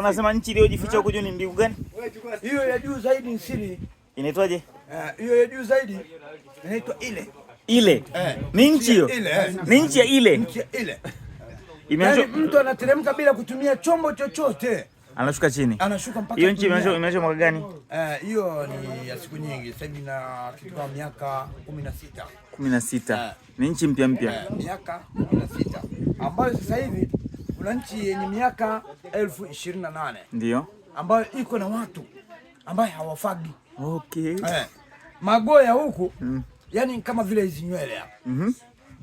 Unasema nchi iliyojificha huko juu ni mbingu gani? Hiyo ya juu zaidi ni siri. Inaitwaje? Hiyo ya juu zaidi inaitwa ile. Ile. Ni nchi hiyo. Ni nchi ya ile. Nchi ya ile. Yaani mtu anateremka bila kutumia chombo chochote. Anashuka chini. Anashuka mpaka. Hiyo nchi imeanza mwaka gani? Hiyo ni ya siku nyingi. Sasa hivi na kitu kama miaka 16. 16. Ni nchi mpya. Miaka 16. Ambayo sasa hivi kuna nchi yenye miaka 1028. Ndio. Ambayo iko na watu ambayo hawafagi. Okay. Magoya huku yani kama vile hizi nywele hapa.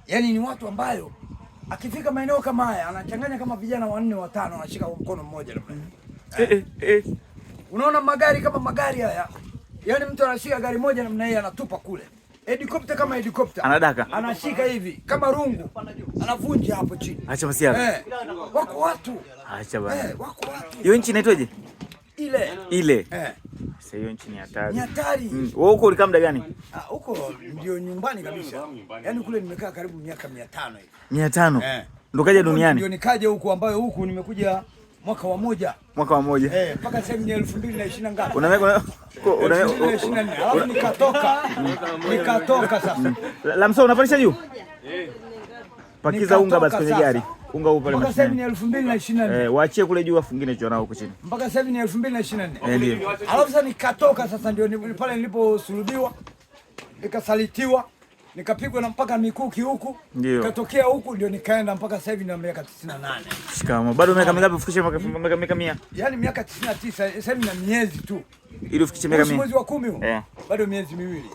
Yani ni watu ambayo akifika maeneo kama haya anachanganya kama vijana 4 5 anashika mkono mmoja namna. Unaona magari kama magari haya. Yani mtu anashika gari moja namna hii anatupa kule. Helikopta kama helikopta. Anadaka. Anashika hivi kama rungu. Anavunja hapo chini. Acha masiara. Wako watu. Acha bana. Wako watu. Hiyo nchi inaitwaje? Ile. Sasa hiyo nchi ni hatari. Ni hatari. Wewe huko ulikaa muda gani? Huko ndio nyumbani kabisa. Yaani kule nimekaa karibu miaka 500 hivi. 500? Ndio kaja duniani. Ndio nikaja huko ambayo huku nimekuja mwaka wa moja. Mwaka wa moja. Mpaka sasa ni 2020 ngapi? Una 2024. Alafu nikatoka sasa. Lamso unapandisha juu? Pakiza unga basi kwenye gari. Unga upo pale. Mpaka sasa ni 2024. Waachie kule juu afungine cho nao huko chini. Mpaka sasa ni 2024. Ndio. Alafu sasa nikatoka sasa ndio pale niliposulubiwa. Nikasalitiwa. Nikapigwa na mpaka mikuki huku. Nikatokea huku ndio nikaenda mpaka sasa hivi na miaka 98. Shikamo. Bado miaka mingapi ufikishe miaka 100? Yaani miaka 99 sasa hivi na miezi tu. Ili ufikishe miaka 100. Mwezi wa 10 huu. Bado miezi miwili.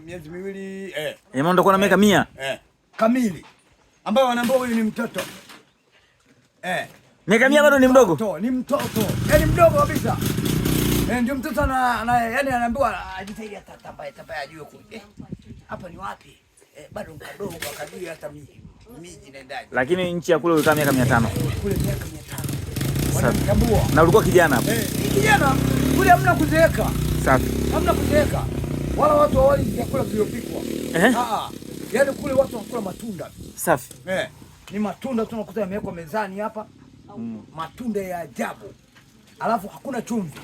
Miezi miwili. Jamaa ndio kuna miaka 100. Kamili. Ambayo wanaambia huyu ni mtoto. Miaka 100 bado ni mdogo? Ni mtoto. Yaani mdogo kabisa. Ndio mtoto yani anaambiwa ajitahidi atatambaa ajue kule. Hapa ni wapi? Bado mdogo akajui hata miji naendaje. Lakini nchi ya kule ulikaa miaka 500. Kule miaka 500. Wanatambua. Na ulikuwa kijana hapo? Kijana. Kule hamna kuzeeka. Safi. Hamna kuzeeka. Wala watu hawali vyakula vilivyopikwa. Yaani kule watu wanakula matunda. Safi. Ni matunda tunakuta yamewekwa mezani hapa. Matunda ya ajabu. Alafu hakuna chumvi.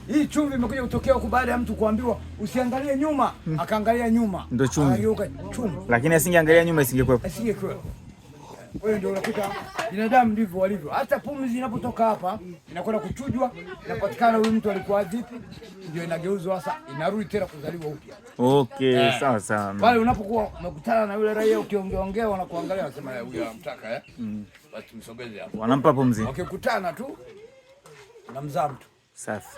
Hii chumvi imekuja kutokea huko baada ya mtu kuambiwa usiangalie nyuma, akaangalia nyuma. Ndio chumvi. Akageuka chumvi. Lakini asingeangalia nyuma isingekuwepo. Isingekuwepo. Wewe ndio unakuta binadamu ndivyo walivyo. Hata pumzi inapotoka hapa inakwenda kuchujwa, inapatikana huyu mtu alikuwa vipi, ndio inageuzwa sasa inarudi tena kuzaliwa upya. Okay, sawa sawa. Pale unapokuwa umekutana na yule raia ukiongea wanakuangalia wanasema huyu anamtaka basi msogeze hapo. Wanampa pumzi. Ukikutana tu unamzaa mtu. Safi.